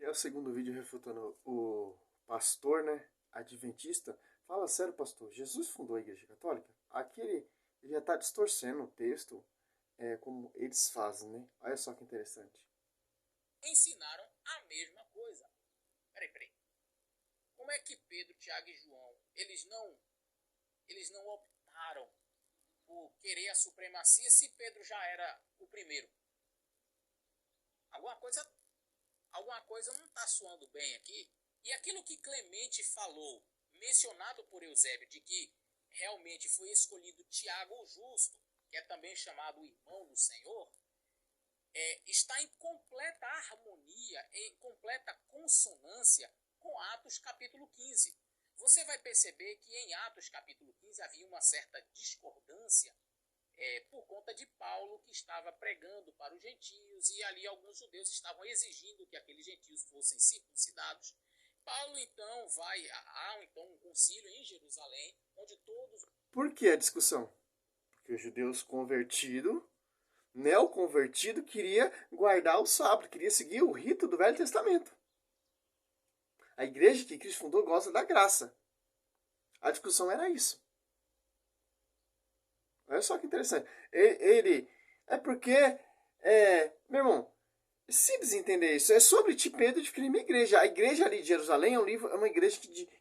É o segundo vídeo refutando o pastor, né, adventista. Fala sério, pastor, Jesus fundou a Igreja Católica? Aqui ele já está distorcendo o texto, como eles fazem, né? Olha só que interessante. Ensinaram a mesma coisa. Peraí. Como é que Pedro, Tiago e João, eles não optaram por querer a supremacia se Pedro já era o primeiro? Alguma coisa não está soando bem aqui. E aquilo que Clemente falou, mencionado por Eusébio, de que realmente foi escolhido Tiago o Justo, que é também chamado o irmão do Senhor, está em completa harmonia, em completa consonância com Atos capítulo 15. Você vai perceber que em Atos capítulo 15 havia uma certa discordância por conta de Paulo, que estava pregando para os gentios, e ali alguns judeus estavam exigindo que aqueles gentios fossem circuncidados. Paulo então há então um concílio em Jerusalém, onde todos... Por que a discussão? Porque os judeus convertidos, neoconvertido, queria guardar o sábado, queria seguir o rito do Velho Testamento. A igreja que Cristo fundou gosta da graça. A discussão era isso. Olha só que interessante. É porque, meu irmão, é simples entender isso. É sobre Pedro de criar uma igreja. A igreja ali de Jerusalém é uma igreja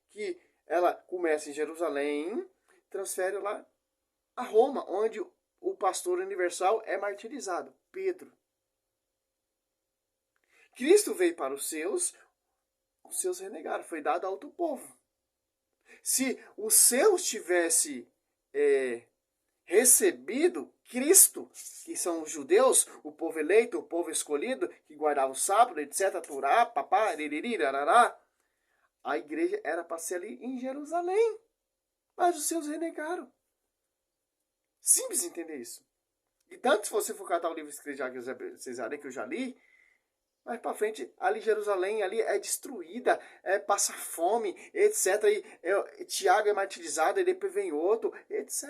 que ela começa em Jerusalém, transfere lá a Roma, onde o pastor universal é martirizado, Pedro. Cristo veio para os seus renegaram, foi dado a outro povo. Se os seus tivesse recebido Cristo, que são os judeus, o povo eleito, o povo escolhido, que guardava o sábado, etc., Torá, papá, arará, a igreja era para ser ali em Jerusalém. Mas os seus renegaram. Simples entender isso. E tanto se você for catar o livro escrito de Cesare, que eu já li, mais para frente, ali Jerusalém ali é destruída, passa fome, etc. E Tiago é martirizado, e depois vem outro, etc.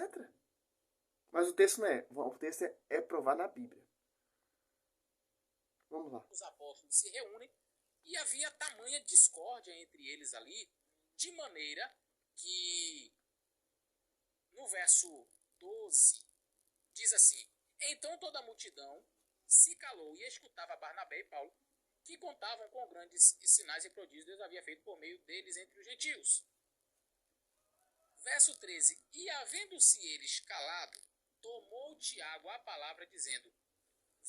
Mas o texto não é. O texto é provado na Bíblia. Vamos lá. Os apóstolos se reúnem e havia tamanha discórdia entre eles ali, de maneira que no verso 12 diz assim: então toda a multidão se calou e escutava Barnabé e Paulo, que contavam com grandes sinais e prodígios que Deus havia feito por meio deles entre os gentios. Verso 13: e havendo-se eles calado, tomou Tiago a palavra, dizendo: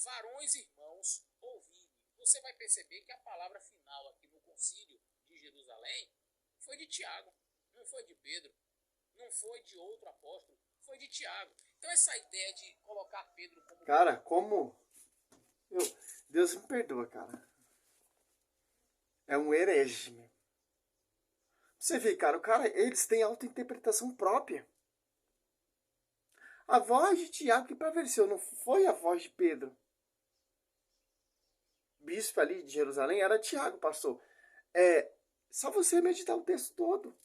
varões irmãos, ouvi. Você vai perceber que a palavra final aqui no concílio de Jerusalém foi de Tiago, não foi de Pedro, não foi de outro apóstolo, foi de Tiago. Então essa ideia de colocar Pedro como... Cara, como... Deus me perdoa, cara. É um herege, meu. Você vê, cara, eles têm autointerpretação própria. A voz de Tiago que prevaleceu, não foi a voz de Pedro. Bispo ali de Jerusalém era Tiago, pastor. Só você meditar o texto todo.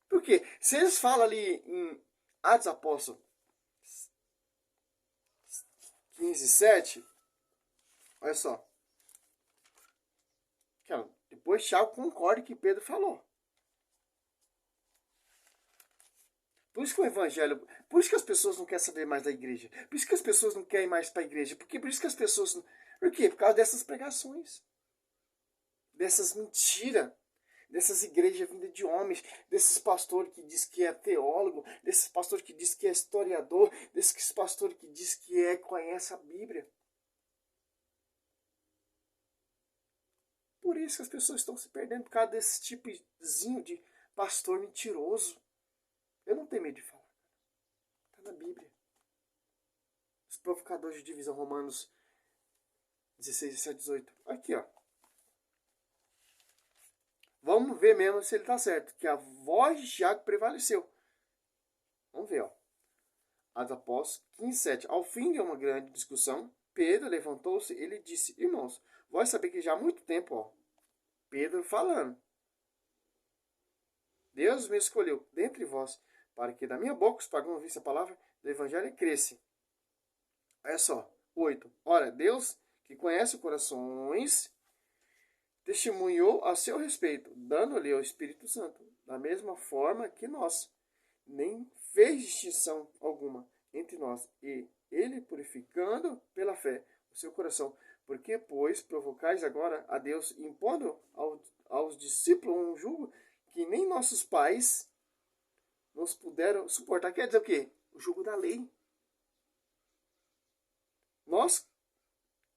Porque se eles falam ali em Atos Apóstolos 15:7, olha só. Depois Tiago concorda que Pedro falou. Por isso que o evangelho... Por isso que as pessoas não querem saber mais da igreja. Por isso que as pessoas não querem ir mais para a igreja. Por isso que as pessoas... Por quê? Por causa dessas pregações. Dessas mentiras. Dessas igrejas vindas de homens. Desses pastores que diz que é teólogo. Desses pastores que diz que é historiador. Desses pastores que diz que conhece a Bíblia. Por isso que as pessoas estão se perdendo. Por causa desse tipozinho de pastor mentiroso. Eu não tenho medo de falar. Está na Bíblia. Os provocadores de divisão, Romanos 16, 17, 18. Aqui, ó. Vamos ver mesmo se ele está certo. Que a voz de Tiago prevaleceu. Vamos ver, ó. Atos Apóstolos 15:7. Ao fim de uma grande discussão, Pedro levantou-se e lhe disse: irmãos, vós saber que já há muito tempo, ó, Pedro falando, Deus me escolheu dentre vós, para que da minha boca os pagãos ouvissem a palavra do evangelho e crescem. Olha só, 8. Ora, Deus, que conhece os corações, testemunhou a seu respeito, dando-lhe o Espírito Santo, da mesma forma que nós. Nem fez distinção alguma entre nós e ele, purificando pela fé o seu coração. Porque, pois, provocais agora a Deus, impondo aos discípulos um jugo que nem nossos pais nos puderam suportar. Quer dizer o quê? O jugo da lei. Nós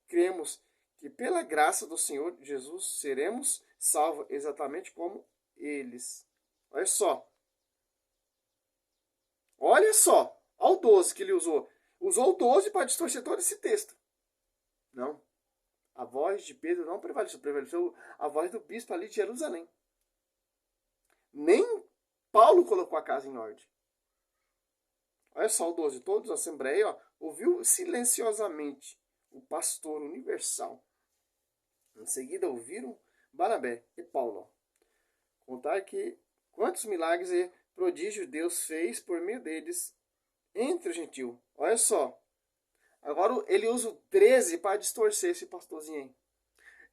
cremos que pela graça do Senhor Jesus seremos salvos exatamente como eles. Olha só. Olha só. Olha o 12 que ele usou. Usou o 12 para distorcer todo esse texto. Não. A voz de Pedro não prevaleceu. Prevaleceu a voz do bispo ali de Jerusalém. Nem Paulo colocou a casa em ordem. Olha só o 12. Todos a assembleia ouviu silenciosamente o pastor universal. Em seguida ouviram Barnabé e Paulo contar que quantos milagres e prodígios Deus fez por meio deles entre os gentios. Olha só. Agora ele usa o 13 para distorcer esse pastorzinho aí.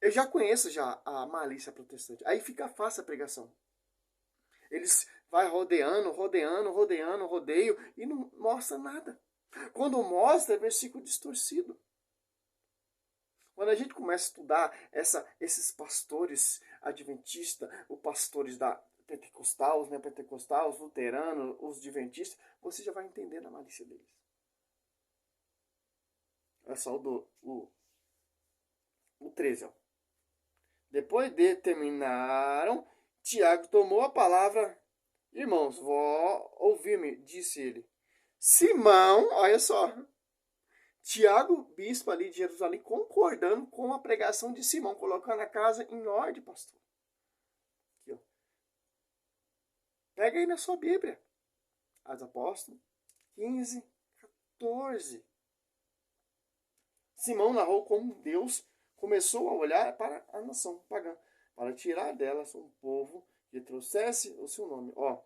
Eu já conheço já a malícia protestante. Aí fica fácil a pregação. Eles vai rodeando, rodeio e não mostra nada. Quando mostra, é versículo distorcido. Quando a gente começa a estudar esses pastores adventistas, os pastores da pentecostal, os neopentecostais, os luteranos, os adventistas, você já vai entendendo a malícia deles. É só o 13. Ó. Depois de terminaram, Tiago tomou a palavra. Irmãos, vó, ouvi-me, disse ele. Simão, olha só. Tiago, bispo ali de Jerusalém, concordando com a pregação de Simão, colocando a casa em ordem, pastor. Aqui, ó. Pega aí na sua Bíblia. Atos Apóstolos 15, 14. Simão narrou como Deus começou a olhar para a nação pagã, para tirar delas um povo que trouxesse o seu nome. Ó.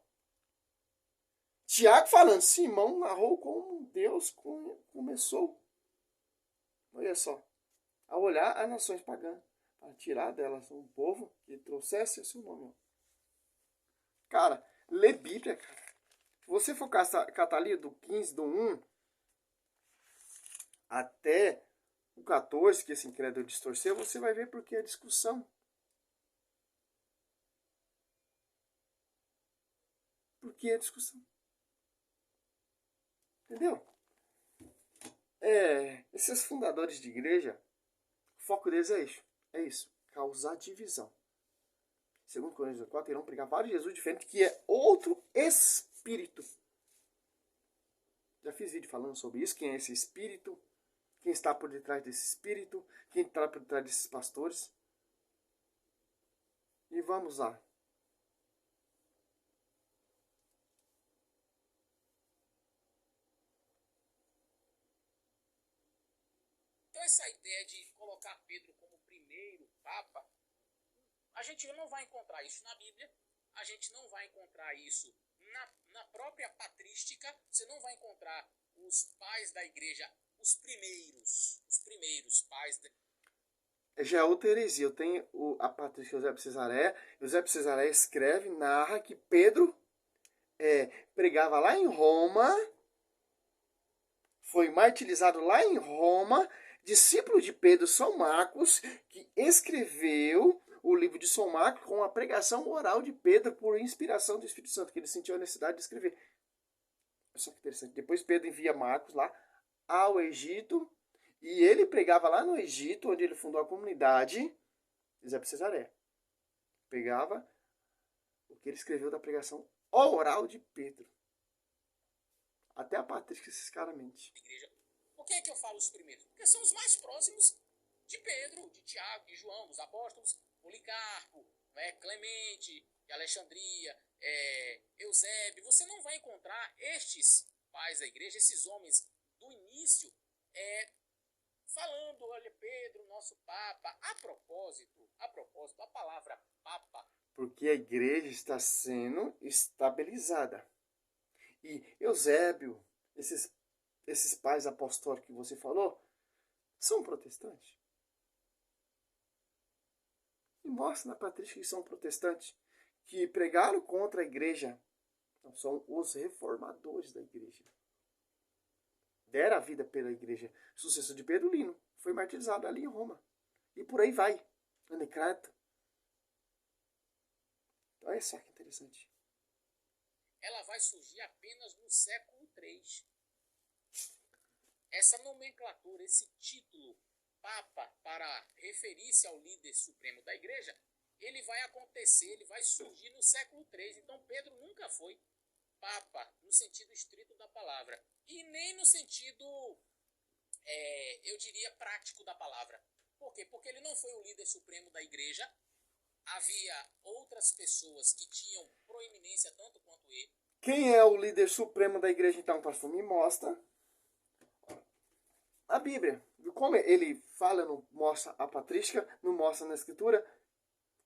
Tiago falando, Simão narrou como Deus começou. Olha só. A olhar as nações pagãs, para tirar delas um povo que trouxesse o seu nome. Ó. Cara, lê Bíblia, cara. Se você for catar ali do 15, do 1 até o 14, que esse incrédulo distorceu, você vai ver porque a discussão. Por que a discussão? Entendeu? Esses fundadores de igreja, o foco deles é isso. É isso. Causar divisão. Segundo Coríntios 4, irão pregar para Jesus diferente, que é outro espírito. Já fiz vídeo falando sobre isso, quem é esse espírito, quem está por detrás desse espírito, quem está por detrás desses pastores. E vamos lá. Então essa ideia de colocar Pedro como primeiro papa, a gente não vai encontrar isso na Bíblia, a gente não vai encontrar isso na própria patrística, você não vai encontrar os pais da igreja, os primeiros pais da... Já é outra heresia. Eu tenho a patrística Eusébio Cesaré. Eusébio Cesaré escreve, narra que Pedro pregava lá em Roma, foi martirizado lá em Roma, discípulo de Pedro, São Marcos, que escreveu o livro de São Marcos com a pregação oral de Pedro por inspiração do Espírito Santo, que ele sentiu a necessidade de escrever. Só que interessante. Depois Pedro envia Marcos lá ao Egito, e ele pregava lá no Egito, onde ele fundou a comunidade, Eusébio Cesaré. Pegava o que ele escreveu da pregação oral de Pedro. Até a patrística, esses caras mentem. Por que eu falo os primeiros? Porque são os mais próximos de Pedro, de Tiago, de João, dos apóstolos, Policarpo, Clemente, de Alexandria, Eusébio. Você não vai encontrar estes pais da igreja, esses homens do início, falando, olha, Pedro, nosso papa. A propósito, a palavra papa. Porque a igreja está sendo estabilizada. E Eusébio, esses pais apostólicos que você falou, são protestantes. Me mostra na patrística que são protestantes, que pregaram contra a igreja. Então, são os reformadores da igreja. Deram a vida pela igreja. Sucessor de Pedro Lino. Foi martirizado ali em Roma. E por aí vai. Anicrato. Olha só que interessante. Ela vai surgir apenas no século III. Essa nomenclatura, esse título, Papa, para referir-se ao líder supremo da igreja, ele vai acontecer, ele vai surgir no século III. Então Pedro nunca foi Papa no sentido estrito da palavra. E nem no sentido, eu diria, prático da palavra. Por quê? Porque ele não foi o líder supremo da igreja. Havia outras pessoas que tinham proeminência tanto quanto ele. Quem é o líder supremo da igreja, então, pastor? Me mostra a Bíblia. Como ele fala, não mostra a patrística, não mostra na escritura.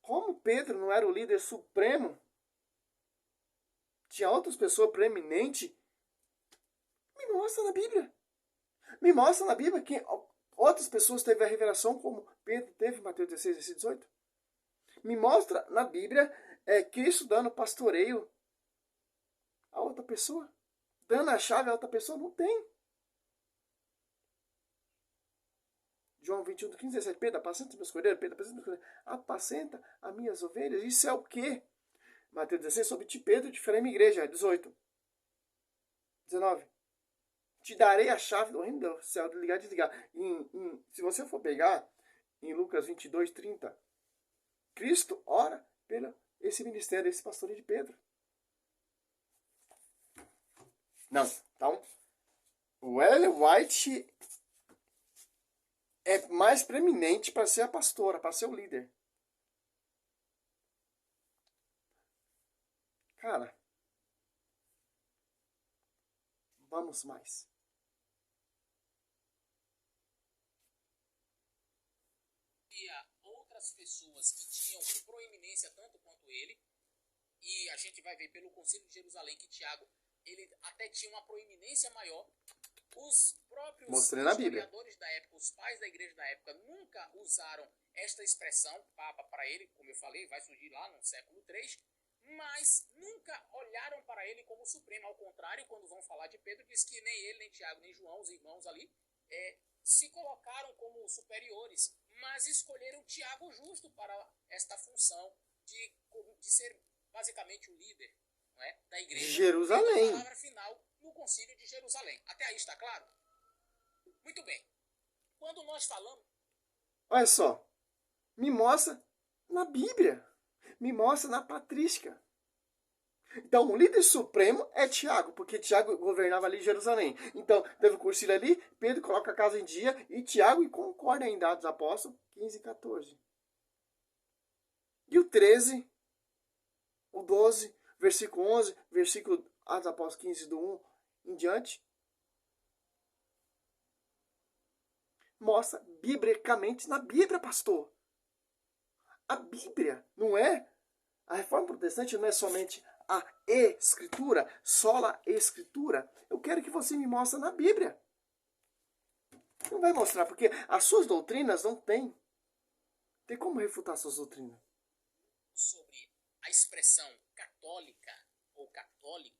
Como Pedro não era o líder supremo, tinha outras pessoas preeminentes. Me mostra na Bíblia. Me mostra na Bíblia que outras pessoas teve a revelação como Pedro teve, Mateus 16, 18. Me mostra na Bíblia Cristo dando pastoreio a outra pessoa. Dando a chave a outra pessoa. Não tem. João 21, 15, 17. Pedro, apacenta os meus cordeiros. Pedro, apacenta os meus cordeiros. Apacenta as minhas ovelhas. Isso é o quê? Mateus 16, sobre ti, Pedro, te farei minha igreja. 18. 19. Te darei a chave do reino do céu, de ligar e desligar. Se você for pegar em Lucas 22, 30, Cristo ora pelo esse ministério, esse pastoreio de Pedro. Não. Então, o Ellen White é mais preeminente para ser a pastora, para ser o líder. Cara, vamos mais. Havia outras pessoas que tinham proeminência tanto quanto ele, e a gente vai ver pelo Concílio de Jerusalém que Tiago, ele até tinha uma proeminência maior. Os próprios historiadores da época, os pais da igreja da época, nunca usaram esta expressão, Papa, para ele, como eu falei, vai surgir lá no século III, mas nunca olharam para ele como supremo. Ao contrário, quando vão falar de Pedro, diz que nem ele, nem Tiago, nem João, os irmãos ali, se colocaram como superiores, mas escolheram Tiago justo para esta função de ser basicamente o líder, não é, da igreja. Jerusalém. A palavra final no Concílio de Jerusalém. Até aí está claro? Muito bem. Quando nós falamos... Olha só. Me mostra na Bíblia. Me mostra na patrística. Então, o líder supremo é Tiago, porque Tiago governava ali em Jerusalém. Então, teve o concílio ali, Pedro coloca a casa em dia, e Tiago e concorda em Atos dos Apóstolos 15 e 14. E o 13, o 12, versículo 11, versículo Atos dos Apóstolos 15 do 1 em diante, mostra biblicamente na Bíblia, pastor. A Bíblia não é... A reforma protestante não é somente a escritura, sola escritura. Eu quero que você me mostre na Bíblia. Não vai mostrar, porque as suas doutrinas não tem. Tem como refutar suas doutrinas. Sobre a expressão católica ou católico,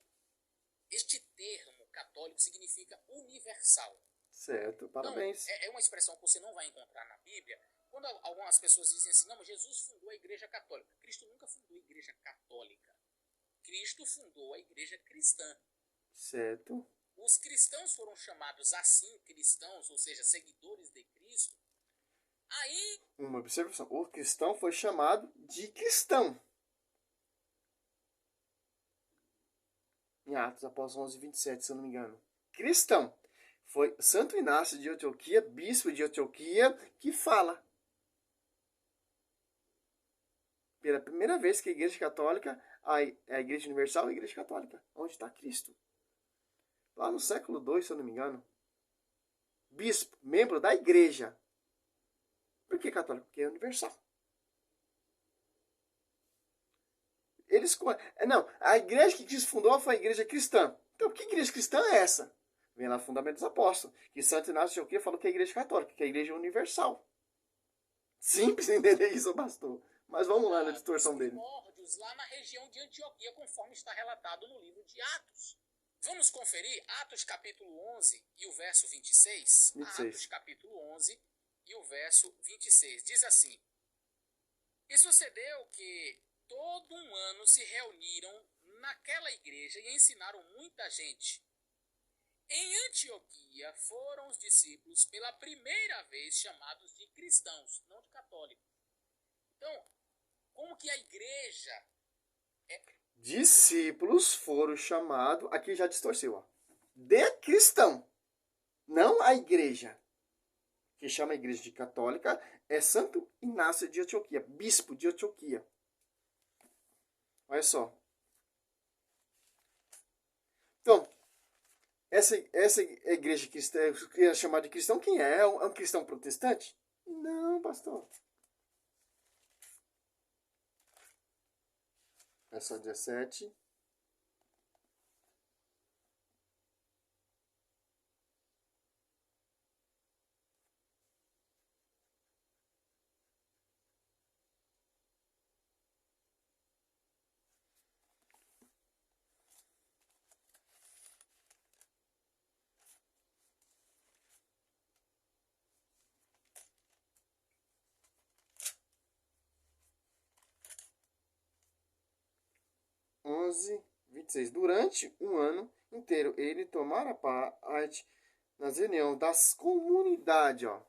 este termo católico significa universal. Certo, parabéns. Então, é uma expressão que você não vai encontrar na Bíblia. Quando algumas pessoas dizem assim, não, mas Jesus fundou a igreja católica. Cristo nunca fundou a igreja católica. Cristo fundou a igreja cristã. Certo. Os cristãos foram chamados assim, cristãos, ou seja, seguidores de Cristo. Aí... Uma observação. O cristão foi chamado de cristão. Em Atos, após 11, 27, se eu não me engano. Cristão. Foi Santo Inácio de Antioquia, bispo de Antioquia, que fala. Pela primeira vez que a Igreja Católica, a Igreja Universal é a Igreja Católica, onde está Cristo. Lá no século II, se eu não me engano. Bispo, membro da Igreja. Por que católico? Porque é universal. Não, a igreja que Cristo fundou foi a igreja cristã. Então, que igreja cristã é essa? Vem lá no Fundamento dos Apóstolos, que Santo Inácio de Antioquia falou que é a igreja católica, que é a igreja universal. Simples entender isso, pastor. Mas vamos lá na distorção dos dele. primórdios lá na região de Antioquia, conforme está relatado no livro de Atos. Vamos conferir Atos capítulo 11 e o verso 26? 26. Atos capítulo 11 e o verso 26. Diz assim: E sucedeu que todo um ano se reuniram naquela igreja e ensinaram muita gente. Em Antioquia foram os discípulos pela primeira vez chamados de cristãos, não de católicos. Então, como que a igreja Discípulos foram chamados, aqui já distorceu, ó, de cristão, não a igreja. Que chama a igreja de católica é Santo Inácio de Antioquia, bispo de Antioquia. Olha só. Então, essa igreja cristã, que é chamada de cristão, quem é? É um cristão protestante? Não, pastor. É só 17. (11, 26). Durante um ano inteiro, ele tomara parte nas reuniões das comunidades, ó.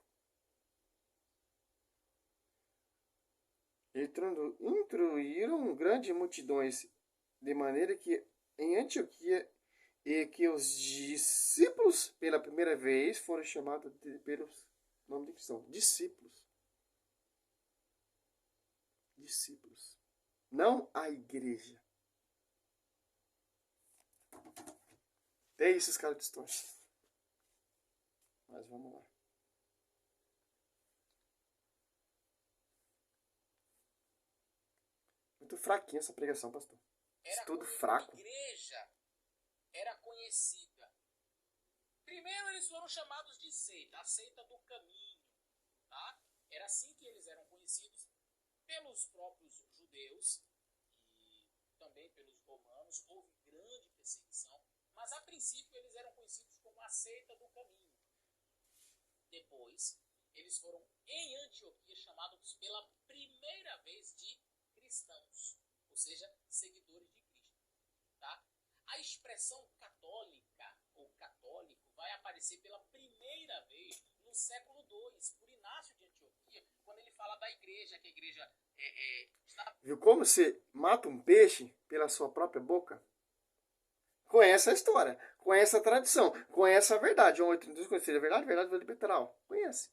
Instruíram grandes multidões, de maneira que em Antioquia e que os discípulos pela primeira vez foram chamados pelo nome de cristão. Discípulos. Discípulos. Não a igreja. É isso, os caras distorcem. Mas vamos lá. Muito fraquinha essa pregação, pastor. Estudo fraco. A igreja era conhecida. Primeiro eles foram chamados de seita, a seita do caminho. Tá? Era assim que eles eram conhecidos pelos próprios judeus e também pelos romanos. Houve grande perseguição, mas a princípio eles eram conhecidos como a seita do caminho. Depois, eles foram em Antioquia chamados pela primeira vez de cristãos, ou seja, seguidores de Cristo. Tá? A expressão católica ou católico vai aparecer pela primeira vez no século II, por Inácio de Antioquia, quando ele fala da igreja, que a igreja está... Viu como você mata um peixe pela sua própria boca? Conhece a história, conhece a tradição, conhece a verdade. João 8:32, conhecer a verdade, verdade vai libertar. Conhece.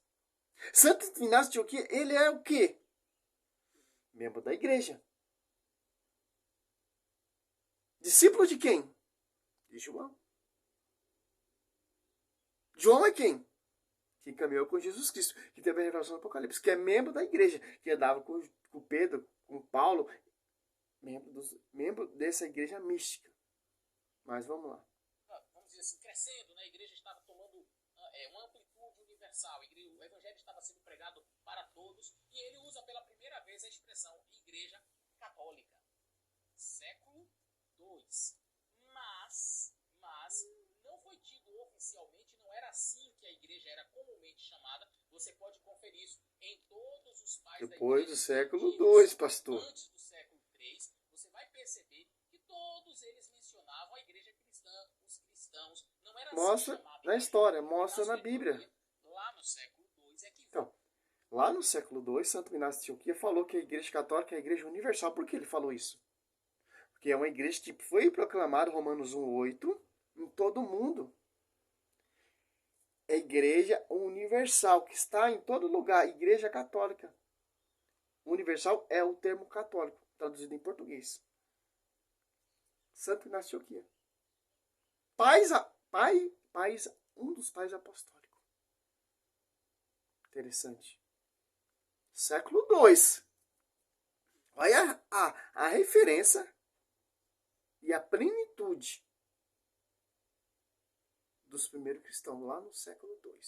Santo Inácio de Antioquia, ele é o quê? Membro da igreja. Discípulo de quem? De João. João é quem? Que caminhou com Jesus Cristo, que teve a revelação do Apocalipse, que é membro da igreja, que andava com Pedro, com Paulo, membro dessa igreja mística. Mas vamos lá. Vamos dizer assim, crescendo, né? A igreja estava tomando uma amplitude universal, o evangelho estava sendo pregado para todos, e ele usa pela primeira vez a expressão igreja católica. Século II. Mas não foi tido oficialmente, não era assim que a igreja era comumente chamada. Você pode conferir isso em todos os pais da igreja. Depois do século II, pastor. Antes do século III, você vai perceber que todos eles mencionavam a igreja cristã, os cristãos. Não era mostra assim chamado, na história, mostra na Bíblia. Lá no século II é que... Então, lá no século II, Santo Inácio de Antioquia falou que a igreja católica é a igreja universal. Por que ele falou isso? Porque é uma igreja que foi proclamada, Romanos 1:8, em todo o mundo. É a igreja universal, que está em todo lugar. Igreja católica. Universal é o termo católico, traduzido em português. Santo Inácio de Antioquia. Um dos pais apostólicos. Interessante. Século II. Olha a referência e a plenitude dos primeiros cristãos lá no século II.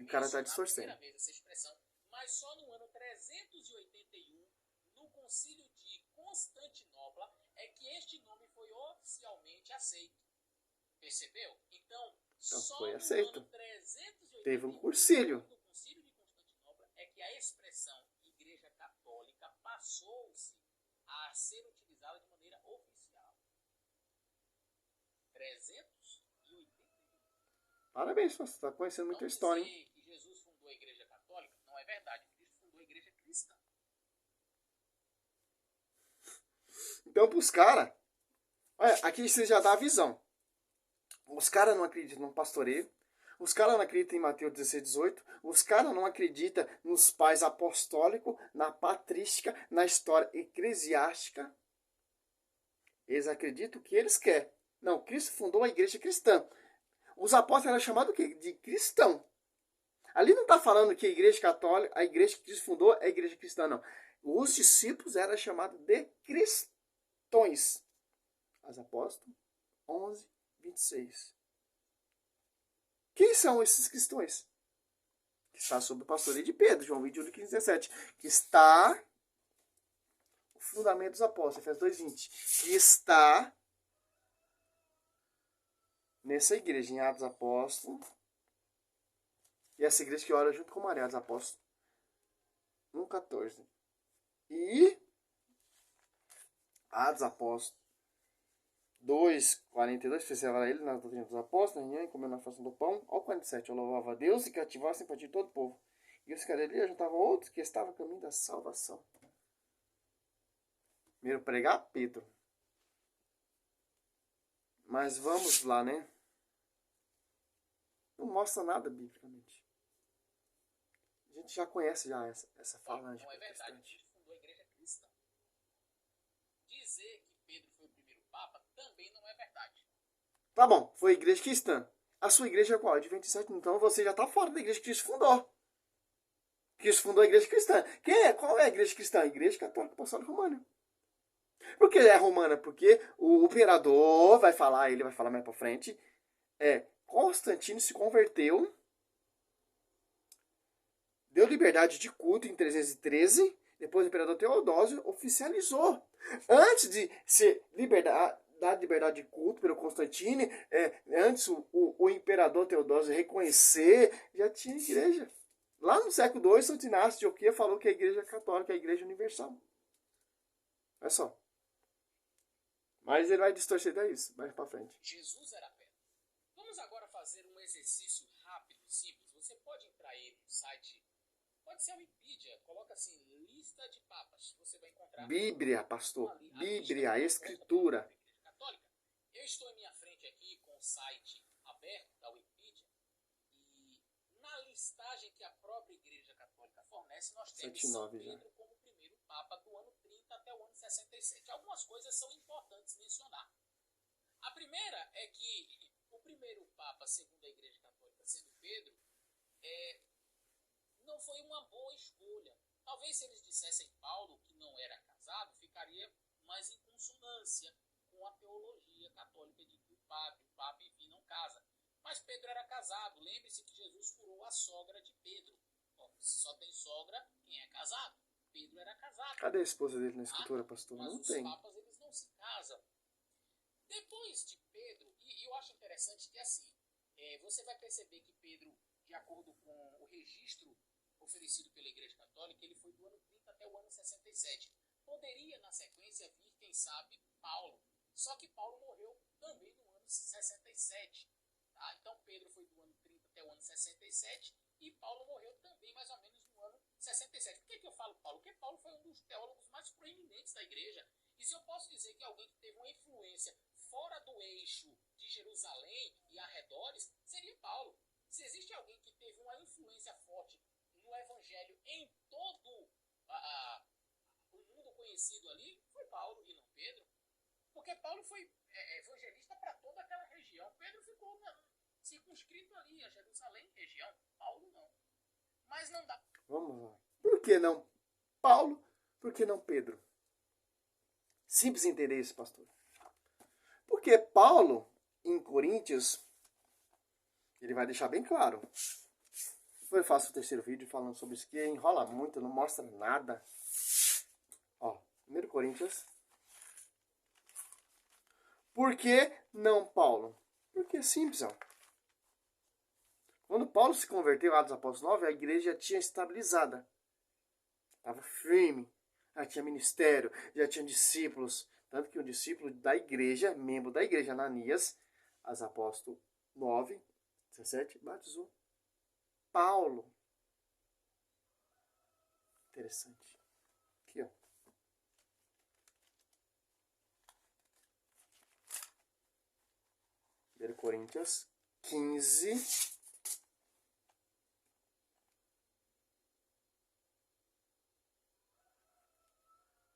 O cara está distorcendo. Essa expressão, mas só no ano 381 Concílio de Constantinopla é que este nome foi oficialmente aceito. Percebeu? Então só foi no aceito. ano 381 Teve um concílio. do Concílio de Constantinopla é que a expressão Igreja Católica passou-se a ser utilizada de maneira oficial. 381. Parabéns, você está conhecendo muita história, hein? Dizer que Jesus fundou a Igreja Católica não é verdade. Cristo fundou a Igreja Cristã. Então, para os caras, olha, aqui você já dá a visão. Os caras não acreditam no pastoreio. Os caras não acreditam em Mateus 16, 18. Os caras não acreditam nos pais apostólicos, na patrística, na história eclesiástica. Eles acreditam o que eles querem. Não, Cristo fundou a igreja cristã. Os apóstolos eram chamados o quê? De cristão. Ali não está falando que a igreja católica, a igreja que Cristo fundou é a igreja cristã, não. Os discípulos eram chamados de cristões. As apóstolos 11, 26. Quem são esses cristãos? Que está sob o pastoreio de Pedro, João 21, 15, 17. Que está o fundamento dos apóstolos, Efésios 2:20. Que está nessa igreja, em Atos Apóstolos. E essa igreja que ora junto com Maria, Atos Apóstolos 1:14. E Atos Apóstolos 2:42, preservar ele na doutrina dos apóstolos, ninguém comeu na fração do pão. Ao 47, eu louvava a Deus e cativava a simpatia de todo o povo. E os caras ali juntavam outros que estavam a caminho da salvação. Primeiro pregar, Pedro. Mas vamos lá, né? Não mostra nada biblicamente. A gente já conhece já essa falange. Não é verdade, Cristo fundou a igreja cristã. Dizer que Pedro foi o primeiro papa também não é verdade. Tá bom, foi a igreja cristã. A sua igreja é qual? De 27, então você já está fora da igreja que Cristo fundou. Cristo fundou a igreja cristã. Qual é a igreja cristã? A igreja católica apostólica romana. Por que é romana? Porque o imperador vai falar, ele vai falar mais pra frente, Constantino se converteu, deu liberdade de culto em 313, depois o imperador Teodósio oficializou. Antes de ser dar liberdade de culto pelo Constantino, antes o imperador Teodósio reconhecer, já tinha igreja. Lá no século II, Santo Inácio de Antioquia falou que a igreja católica é a igreja universal. Olha só. Mas ele vai distorcer isso mais pra frente. Jesus era pedra. Vamos agora fazer um exercício rápido e simples. Você pode entrar aí no site, pode ser a Wikipedia, coloca assim, lista de papas. Você vai encontrar... Bíblia, pastor. Bíblia, a escritura. Católica. Eu estou em minha frente aqui com o site aberto da Wikipedia e na listagem que a própria Igreja Católica fornece, nós temos 109 São Pedro como primeiro papa do ano 30 até o ano 67. Algumas coisas são importantes mencionar. A primeira é que o primeiro papa, segundo a Igreja Católica, sendo Pedro, não foi uma boa escolha. Talvez se eles dissessem Paulo, que não era casado, ficaria mais em consonância com a teologia católica de que o Papa, enfim, não casa. Mas Pedro era casado. Lembre-se que Jesus curou a sogra de Pedro. Bom, se só tem sogra, quem é casado? Pedro era casado. Cadê a esposa dele na escritura, pastor? Mas Não os tem. papas, eles não se casam. Depois de Pedro, e eu acho interessante que assim, você vai perceber que Pedro, de acordo com o registro oferecido pela Igreja Católica, ele foi do ano 30 até o ano 67. Poderia, na sequência, vir, quem sabe, Paulo. Só que Paulo morreu também no ano 67. Tá? Então, Pedro foi do ano 30 até o ano 67 e Paulo morreu também mais ou menos no ano 67. Por que eu falo Paulo? Porque Paulo foi um dos teólogos mais proeminentes da igreja. E se eu posso dizer que alguém que teve uma influência fora do eixo de Jerusalém e arredores, seria Paulo. Se existe alguém que teve uma influência forte no evangelho em todo o mundo conhecido ali, foi Paulo e não Pedro. Porque Paulo foi evangelista para toda aquela região. Pedro ficou circunscrito ali a Jerusalém, região. Paulo não. Mas não dá. Vamos lá. Por que não Paulo? Por que não Pedro? Simples entender isso, pastor. Porque Paulo, em Coríntios, ele vai deixar bem claro. Depois eu faço o terceiro vídeo falando sobre isso, que enrola muito, não mostra nada. Ó, 1 Coríntios. Por que não Paulo? Porque é simples, ó. Quando Paulo se converteu, Atos Apóstolos 9, a igreja já tinha estabilizada. Estava firme. Já tinha ministério, já tinha discípulos. Tanto que o discípulo da igreja, membro da igreja, Ananias, Atos Apóstolos 9, 17, batizou Paulo. Interessante. Aqui, ó. Coríntios 15.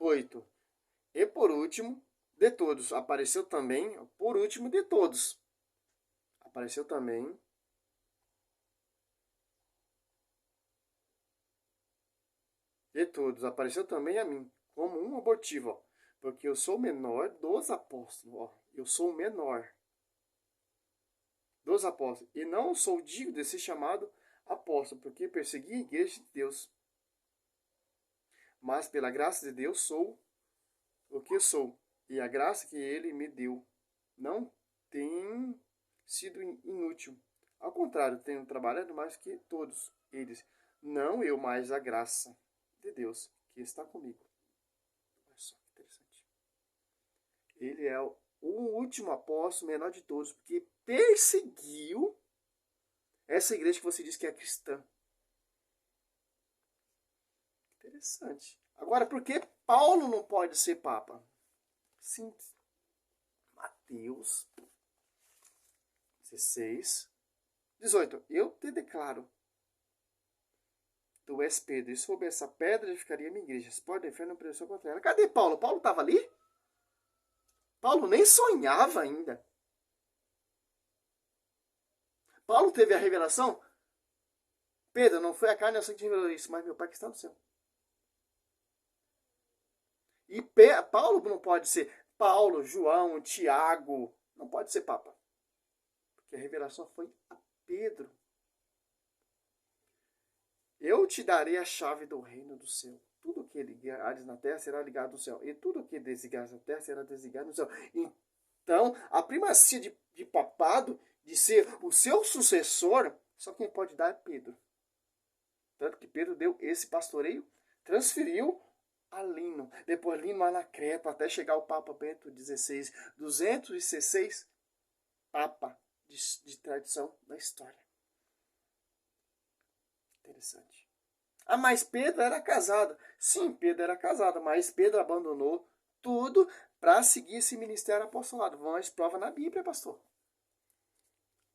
8. E por último, de todos. Apareceu também, por último de todos. Apareceu também. De todos. Apareceu também a mim, como um abortivo, ó. Porque eu sou o menor dos apóstolos, ó. Eu sou o menor dos apóstolos. E não sou digno de ser chamado apóstolo, porque persegui a igreja de Deus. Mas pela graça de Deus sou o que sou. E a graça que ele me deu não tem sido inútil. Ao contrário, tenho trabalhado mais que todos eles. Não eu, mas a graça de Deus que está comigo. Olha só que interessante. Ele é o último apóstolo, menor de todos, porque perseguiu essa igreja que você diz que é cristã. Interessante. Agora, por que Paulo não pode ser papa? Simples. Mateus 16, 18. Eu te declaro, tu és Pedro, e sobre essa pedra ficaria minha igreja. As portas do inferno não prevalecerão contra ela. Cadê Paulo? Paulo estava ali? Paulo nem sonhava ainda. Paulo teve a revelação. Pedro, não foi a carne e o sangue que te revelou isso, mas meu Pai que está no céu. E Paulo não pode ser. Paulo, João, Tiago, não pode ser papa. Porque a revelação foi a Pedro. Eu te darei a chave do reino do céu. Tudo que ligares na terra será ligado no céu. E tudo que desligares na terra será desligado no céu. Então, a primazia de papado, de ser o seu sucessor, só quem pode dar é Pedro. Tanto que Pedro deu esse pastoreio, transferiu a Lino. Depois Lino Anacreto, até chegar ao Papa Bento XVI. 216 papa de tradição da história. Interessante. Ah, mas Pedro era casado. Sim, Pedro era casado, mas Pedro abandonou tudo para seguir esse ministério apostolado. Vamos, prova na Bíblia, pastor.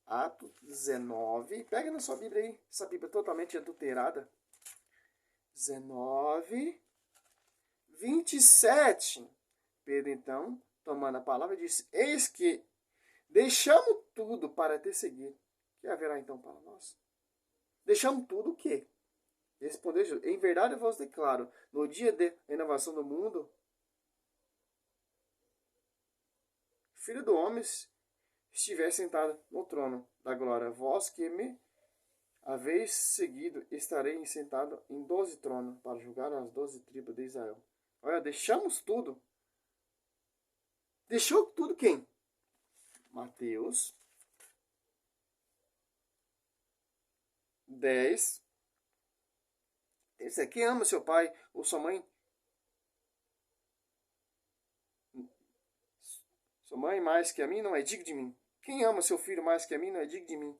Atos 19. Pega na sua Bíblia aí. Essa Bíblia é totalmente adulterada. 19, 27. Pedro, então, tomando a palavra, disse: eis que deixamos tudo para te seguir. Que haverá então para nós? Deixamos tudo o quê? Respondeu Jesus: em verdade eu vos declaro, no dia de renovação do mundo, Filho do Homem estiver sentado no trono da glória, vós que me haveis seguido, estarei sentado em 12 tronos para julgar as 12 tribos de Israel. Olha, deixamos tudo. Deixou tudo quem? Mateus 10. Esse aqui ama seu pai ou sua mãe. Sua mãe mais que a mim não é digno de mim. Quem ama seu filho mais que a mim não é digno de mim.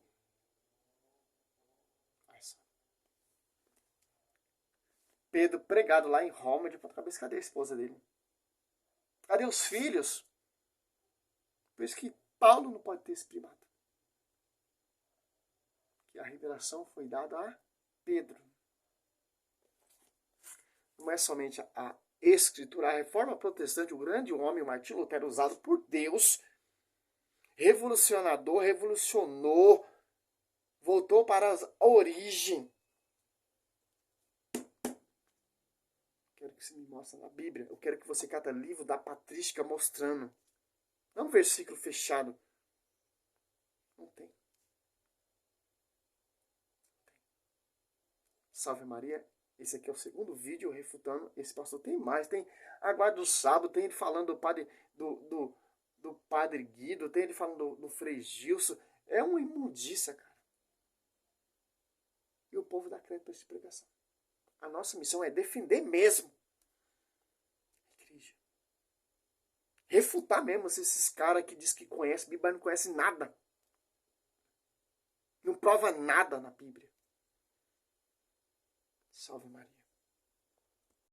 Pedro pregado lá em Roma de ponta cabeça. Cadê a esposa dele? Cadê os filhos? Por isso que Paulo não pode ter esse primado. Que a revelação foi dada a Pedro. Não é somente a Escritura. A Reforma Protestante, o grande homem, o Martim Lutero, usado por Deus, revolucionador, revolucionou, voltou para a origem. Quero que você me mostre na Bíblia. Eu quero que você cata livro da patrística mostrando. Não um versículo fechado. Não tem. Salve Maria Esse aqui é o segundo vídeo refutando esse pastor. Tem mais, tem Aguardo do Sábado, tem ele falando do padre, do padre Guido, tem ele falando do Frei Gilson. É uma imundícia, cara. E o povo dá crédito para essa pregação. A nossa missão é defender mesmo a igreja. Refutar mesmo esses caras que diz que conhece a Bíblia, mas não conhece nada. Não prova nada na Bíblia. Salve Maria.